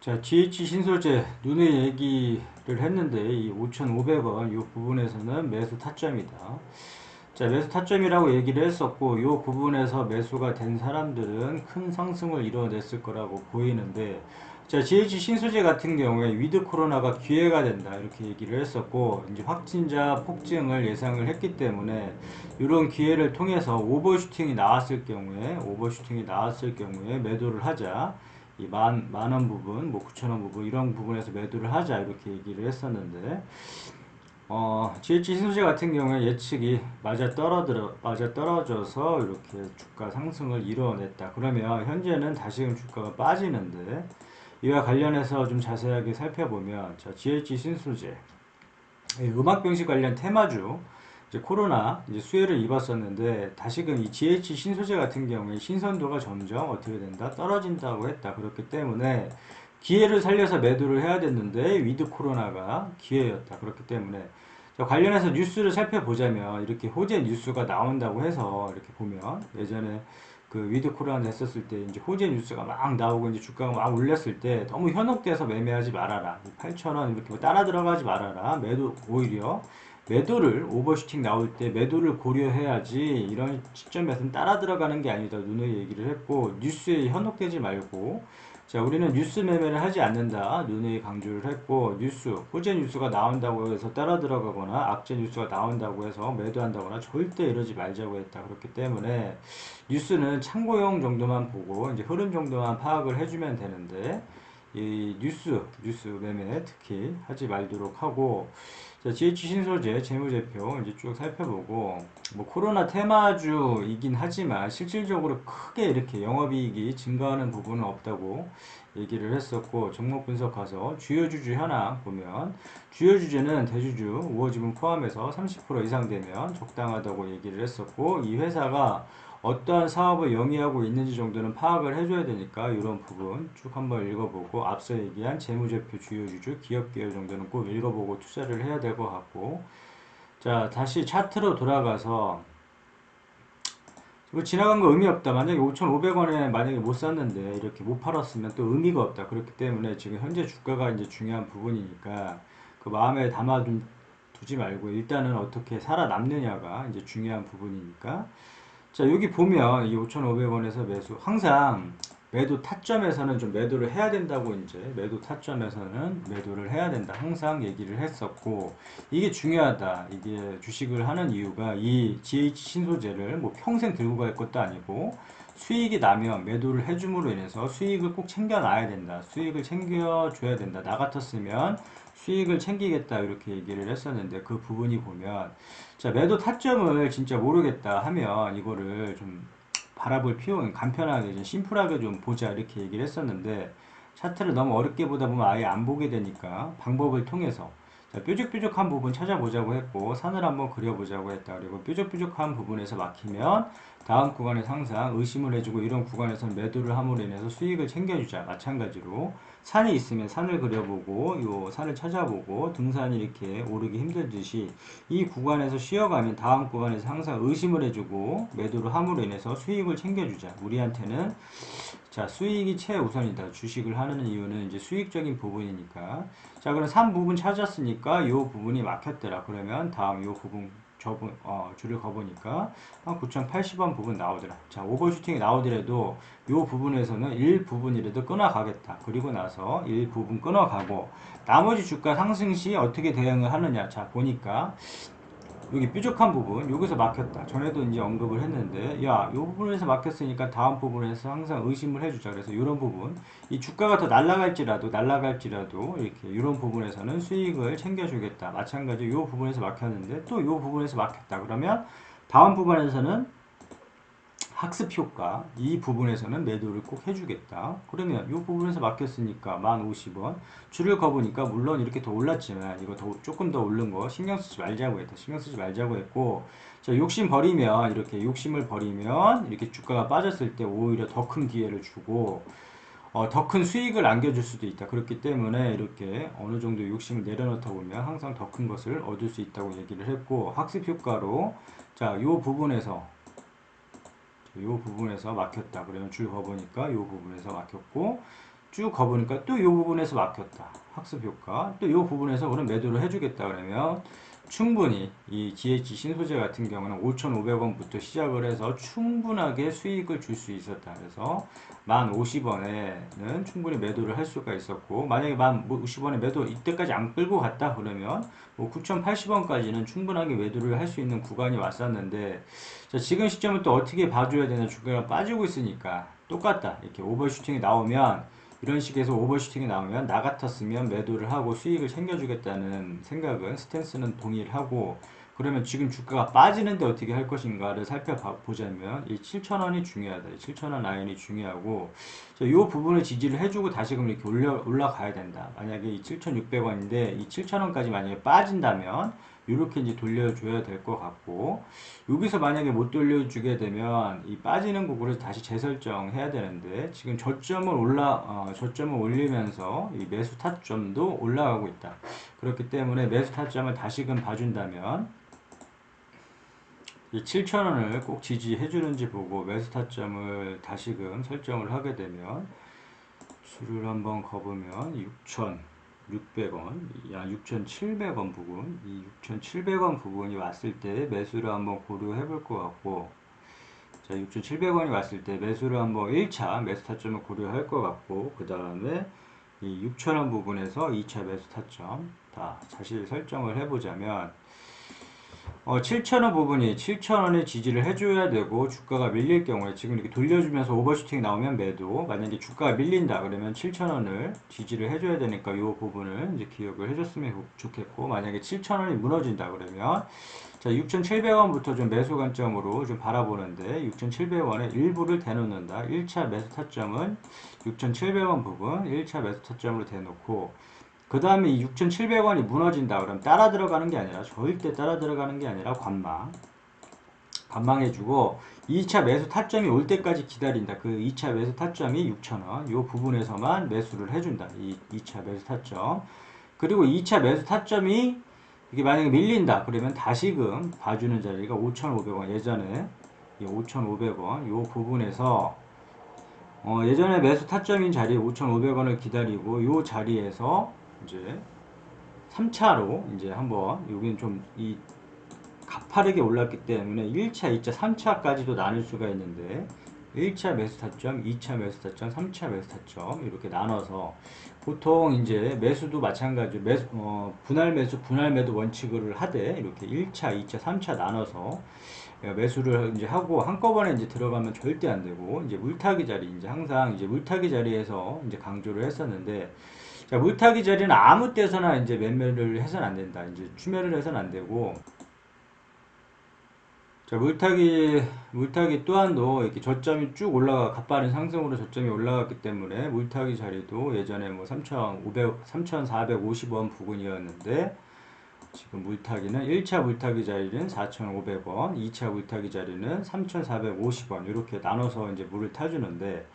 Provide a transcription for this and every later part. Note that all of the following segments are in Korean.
자, GH 신소재 눈의 얘기를 했는데 이 5,500원 이 부분에서는 매수 타점이다. 자, 매수 타점이라고 얘기를 했었고 이 부분에서 매수가 된 사람들은 큰 상승을 이뤄냈을 거라고 보이는데, 자, GH 신소재 같은 경우에 위드 코로나가 기회가 된다 이렇게 얘기를 했었고, 이제 확진자 폭증을 예상을 했기 때문에 이런 기회를 통해서 오버슈팅이 나왔을 경우에 매도를 하자. 이 만원 부분, 뭐 9천원 부분, 이런 부분에서 매도를 하자 이렇게 얘기를 했었는데, GH 신소재 같은 경우에 예측이 맞아 떨어져서 이렇게 주가 상승을 이뤄냈다. 그러면 현재는 다시금 주가가 빠지는데, 이와 관련해서 좀 자세하게 살펴보면, 자, GH 신소재 음악병실 관련 테마주, 이제 코로나 이제 수혜를 입었었는데, 다시금 이 GH 신소재 같은 경우에 신선도가 점점 어떻게 된다? 떨어진다고 했다. 그렇기 때문에 기회를 살려서 매도를 해야 됐는데 위드 코로나가 기회였다. 그렇기 때문에 관련해서 뉴스를 살펴보자면, 이렇게 호재 뉴스가 나온다고 해서 이렇게 보면, 예전에 그 위드 코로나 했었을 때 이제 호재 뉴스가 막 나오고 이제 주가가 막 올렸을 때 너무 현혹돼서 매매하지 말아라. 8,000원 이렇게 뭐 따라 들어가지 말아라. 오히려 매도를 오버슈팅 나올 때 매도를 고려해야지, 이런 시점에서는 따라 들어가는 게 아니다. 누누이 얘기를 했고, 뉴스에 현혹되지 말고, 자, 우리는 뉴스 매매를 하지 않는다. 누누이 강조를 했고, 호재 뉴스가 나온다고 해서 따라 들어가거나 악재 뉴스가 나온다고 해서 매도한다거나 절대 이러지 말자고 했다. 그렇기 때문에 뉴스는 참고용 정도만 보고 이제 흐름 정도만 파악을 해주면 되는데, 이 뉴스 매매 특히 하지 말도록 하고, 자, GH 신소재 재무제표 이제 쭉 살펴보고, 뭐 코로나 테마주이긴 하지만 실질적으로 크게 이렇게 영업이익이 증가하는 부분은 없다고 얘기를 했었고, 종목 분석 가서 주요 주주 현황 보면, 주요 주주는 대주주 우호지분 포함해서 30% 이상 되면 적당하다고 얘기를 했었고, 이 회사가 어떠한 사업을 영위하고 있는지 정도는 파악을 해줘야 되니까 이런 부분 쭉 한번 읽어보고, 앞서 얘기한 재무제표 주요주주 기업계열 정도는 꼭 읽어보고 투자를 해야 될 것 같고, 자, 다시 차트로 돌아가서 이거 지나간 거 의미 없다. 만약에 5,500원에 만약에 못 샀는데 이렇게 못 팔았으면 또 의미가 없다. 그렇기 때문에 지금 현재 주가가 이제 중요한 부분이니까 그 마음에 두지 말고 일단은 어떻게 살아남느냐가 이제 중요한 부분이니까. 자, 여기 보면 이 5,500원에서 매수, 항상 매도 타점에서는 좀 매도를 해야 된다고, 이제 매도 타점에서는 매도를 해야 된다 항상 얘기를 했었고, 이게 중요하다. 이게 주식을 하는 이유가, 이 GH 신소재를 뭐 평생 들고 갈 것도 아니고 수익이 나면 매도를 해줌으로 인해서 수익을 꼭 챙겨놔야 된다. 수익을 챙겨줘야 된다. 나 같았으면 수익을 챙기겠다 이렇게 얘기를 했었는데, 그 부분이 보면, 자, 매도 타점을 진짜 모르겠다 하면 이거를 좀 바라볼 필요는, 간편하게 좀 심플하게 좀 보자 이렇게 얘기를 했었는데, 차트를 너무 어렵게 보다 보면 아예 안 보게 되니까 방법을 통해서, 자, 뾰족뾰족한 부분 찾아보자고 했고 산을 한번 그려보자고 했다. 그리고 뾰족뾰족한 부분에서 막히면 다음 구간에서 항상 의심을 해주고, 이런 구간에서 매도를 함으로 인해서 수익을 챙겨주자. 마찬가지로 산이 있으면 산을 그려보고 요 산을 찾아보고 등산이 이렇게 오르기 힘들듯이 이 구간에서 쉬어가면 다음 구간에서 항상 의심을 해주고 매도를 함으로 인해서 수익을 챙겨주자. 우리한테는 자, 수익이 최우선이다. 주식을 하는 이유는 이제 수익적인 부분이니까. 자, 그럼 3부분 찾았으니까 이 부분이 막혔더라. 그러면 다음 이 부분 줄을 거보니까 한 9,080원 부분 나오더라. 자, 오버슈팅이 나오더라도 이 부분에서는 일부분이라도 끊어가겠다. 그리고 나서 일부분 끊어가고, 나머지 주가 상승 시 어떻게 대응을 하느냐. 자, 보니까 여기 뾰족한 부분 여기서 막혔다. 전에도 이제 언급을 했는데, 야, 이 부분에서 막혔으니까 다음 부분에서 항상 의심을 해주자. 그래서 이런 부분, 이 주가가 더 날아갈지라도 이렇게 이런 부분에서는 수익을 챙겨주겠다. 마찬가지로 이 부분에서 막혔는데 또 이 부분에서 막혔다. 그러면 다음 부분에서는 학습 효과, 이 부분에서는 매도를 꼭 해주겠다. 그러면 이 부분에서 막혔으니까 1050원 줄을 거보니까, 물론 이렇게 더 올랐지만 이거 조금 더 오른 거 신경 쓰지 말자고 했다. 신경 쓰지 말자고 했고, 자, 욕심을 버리면 이렇게 주가가 빠졌을 때 오히려 더 큰 기회를 주고 더 큰 수익을 안겨줄 수도 있다. 그렇기 때문에 이렇게 어느 정도 욕심을 내려놓다 보면 항상 더 큰 것을 얻을 수 있다고 얘기를 했고, 학습 효과로, 자, 이 부분에서 막혔다. 그러면 줄 거보니까 이 부분에서 막혔고, 쭉 가보니까 또 이 부분에서 막혔다. 학습 효과. 또 이 부분에서 그럼 매도를 해주겠다 그러면 충분히 이 GH 신소재 같은 경우는 5,500원부터 시작을 해서 충분하게 수익을 줄 수 있었다. 그래서 1050원에는 충분히 매도를 할 수가 있었고, 만약에 1050원에 매도 이때까지 안 끌고 갔다 그러면 뭐 9,080원까지는 충분하게 매도를 할 수 있는 구간이 왔었는데, 자, 지금 시점은 또 어떻게 봐줘야 되나. 주가가 빠지고 있으니까 똑같다. 이렇게 오버슈팅이 나오면, 이런 식에서 오버슈팅이 나오면 나 같았으면 매도를 하고 수익을 챙겨주겠다는 생각은, 스탠스는 동일하고, 그러면 지금 주가가 빠지는데 어떻게 할 것인가를 살펴보자면 이 7,000원이 중요하다. 이 7,000원 라인이 중요하고, 이 부분을 지지를 해주고 다시금 이렇게 올라가야 된다. 만약에 이 7,600원인데 이 7,000원까지 만약에 빠진다면 이렇게 이제 돌려줘야 될 것 같고, 여기서 만약에 못 돌려주게 되면 이 빠지는 구간에서 다시 재설정해야 되는데, 지금 저점을 올리면서 이 매수 타점도 올라가고 있다. 그렇기 때문에 매수 타점을 다시금 봐준다면 이 7,000원을 꼭 지지해 주는지 보고 매수 타점을 다시금 설정을 하게 되면, 수를 한번 거보면 6,600원, 6,700원 부분, 이 6,700원 부분이 왔을 때 매수를 한번 고려해 볼 것 같고, 자, 6,700원이 왔을 때 매수를 한번 1차 매수 타점을 고려할 것 같고, 그 다음에 이 6,000원 부분에서 2차 매수 타점 다 다시 설정을 해보자면, 7,000원 부분이 7,000원에 지지를 해줘야 되고, 주가가 밀릴 경우에 지금 이렇게 돌려주면서 오버슈팅이 나오면 매도, 만약에 주가가 밀린다 그러면 7,000원을 지지를 해줘야 되니까 이 부분을 이제 기억을 해줬으면 좋겠고, 만약에 7,000원이 무너진다 그러면, 자, 6,700원부터 좀 매수 관점으로 좀 바라보는데, 6,700원에 일부를 대놓는다. 1차 매수 타점은 6,700원 부분 1차 매수 타점으로 대놓고, 그 다음에 이 6,700원이 무너진다 그러면 따라 들어가는 게 아니라, 절대 따라 들어가는 게 아니라 관망해주고 2차 매수 타점이 올 때까지 기다린다. 그 2차 매수 타점이 6,000원 이 부분에서만 매수를 해준다. 이 2차 매수 타점. 그리고 2차 매수 타점이 이게 만약에 밀린다 그러면 다시금 봐주는 자리가 5,500원, 예전에 이 5,500원 이 부분에서 예전에 매수 타점인 자리 5,500원을 기다리고 이 자리에서 이제 3차로 이제 한번, 여기는 좀 이 가파르게 올랐기 때문에 1차, 2차, 3차까지도 나눌 수가 있는데, 1차 매수 타점, 2차 매수 타점, 3차 매수 타점 이렇게 나눠서, 보통 이제 매수도 마찬가지로 분할 매수, 분할 매도 원칙을 하되 이렇게 1차, 2차, 3차 나눠서 매수를 이제 하고, 한꺼번에 이제 들어가면 절대 안 되고, 이제 물타기 자리, 이제 항상 이제 물타기 자리에서 이제 강조를 했었는데, 자, 물타기 자리는 아무 때서나 이제 매매를 해서는 안 된다. 이제 추매를 해서는 안 되고, 자, 물타기 또한도 이렇게 저점이 쭉 가파른 상승으로 저점이 올라갔기 때문에, 물타기 자리도 예전에 뭐 3,450원 부근이었는데, 지금 물타기는 1차 물타기 자리는 4,500원, 2차 물타기 자리는 3,450원 이렇게 나눠서 이제 물을 타주는데,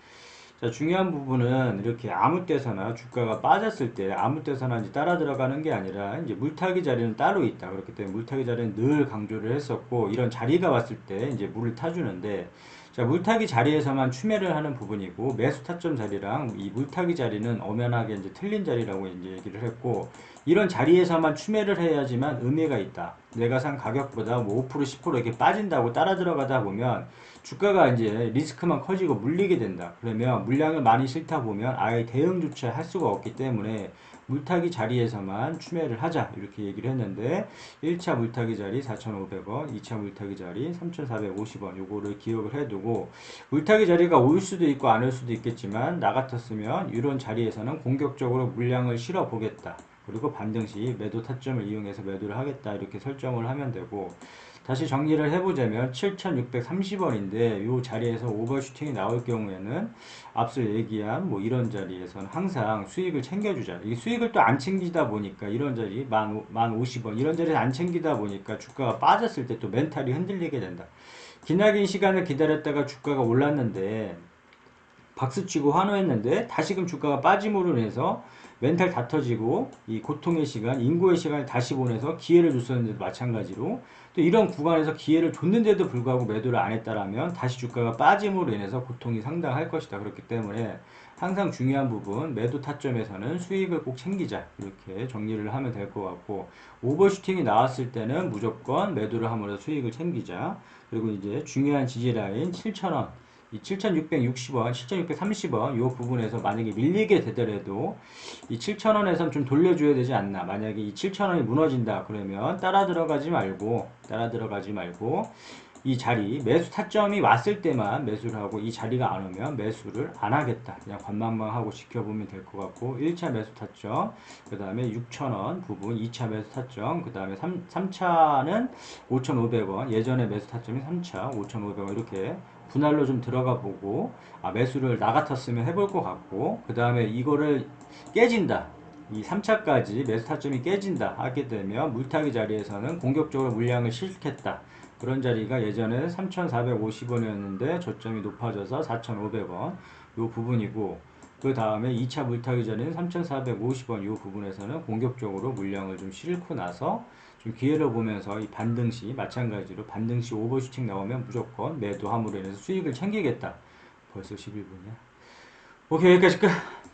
자, 중요한 부분은 이렇게 아무 때서나 주가가 빠졌을 때 아무 때서나 이제 따라 들어가는 게 아니라, 이제 물타기 자리는 따로 있다. 그렇기 때문에 물타기 자리는 늘 강조를 했었고, 이런 자리가 왔을 때 이제 물을 타주는데, 자, 물타기 자리에서만 추매를 하는 부분이고, 매수 타점 자리랑 이 물타기 자리는 엄연하게 이제 틀린 자리라고 이제 얘기를 했고, 이런 자리에서만 추매를 해야지만 의미가 있다. 내가 산 가격보다 뭐 5%, 10% 이렇게 빠진다고 따라 들어가다 보면 주가가 이제 리스크만 커지고 물리게 된다. 그러면 물량을 많이 싫다 보면 아예 대응조차 할 수가 없기 때문에 물타기 자리에서만 추매를 하자 이렇게 얘기를 했는데, 1차 물타기 자리 4,500원, 2차 물타기 자리 3,450원 요거를 기억을 해두고, 물타기 자리가 올 수도 있고 안 올 수도 있겠지만, 나 같았으면 이런 자리에서는 공격적으로 물량을 실어 보겠다. 그리고 반등시 매도 타점을 이용해서 매도를 하겠다 이렇게 설정을 하면 되고, 다시 정리를 해보자면 7,630원인데 이 자리에서 오버슈팅이 나올 경우에는 앞서 얘기한 뭐 이런 자리에서는 항상 수익을 챙겨주자. 이 수익을 또 안 챙기다 보니까 이런 자리 1050원 이런 자리에서 안 챙기다 보니까 주가가 빠졌을 때 또 멘탈이 흔들리게 된다. 기나긴 시간을 기다렸다가 주가가 올랐는데 박수치고 환호했는데 다시금 주가가 빠짐으로 인해서 멘탈 다 터지고 이 고통의 시간, 인고의 시간을 다시 보내서 기회를 줬었는데도 마찬가지로 또 이런 구간에서 기회를 줬는데도 불구하고 매도를 안 했다라면 다시 주가가 빠짐으로 인해서 고통이 상당할 것이다. 그렇기 때문에 항상 중요한 부분 매도 타점에서는 수익을 꼭 챙기자 이렇게 정리를 하면 될 것 같고 오버슈팅이 나왔을 때는 무조건 매도를 함으로써 수익을 챙기자. 그리고 이제 중요한 지지라인 7,000원 이 7,660원, 7,630원 이 부분에서 만약에 밀리게 되더라도 이 7,000원에선 좀 돌려줘야 되지 않나. 만약에 이 7,000원이 무너진다 그러면 따라 들어가지 말고 이 자리 매수 타점이 왔을 때만 매수를 하고 이 자리가 안 오면 매수를 안 하겠다. 그냥 관망만 하고 지켜보면 될 것 같고 1차 매수 타점 그 다음에 6,000원 부분 2차 매수 타점 그 다음에 3차는 5,500원 예전에 매수 타점이 3차 5,500원 이렇게 분할로 좀 들어가 보고 매수를 나 같았으면 해볼 것 같고 그 다음에 이거를 깨진다. 이 3차까지 매수 타점이 깨진다 하게 되면 물타기 자리에서는 공격적으로 물량을 실겠다. 그런 자리가 예전에 3,450원이었는데 저점이 높아져서 4,500원 요 부분이고 그 다음에 2차 물타기 자리는 3,450원 요 부분에서는 공격적으로 물량을 좀 실고 나서 좀 기회를 보면서 이 반등시 마찬가지로 반등시 오버슈팅 나오면 무조건 매도함으로 인해서 수익을 챙기겠다. 벌써 11분이야. 오케이 여기까지 끝.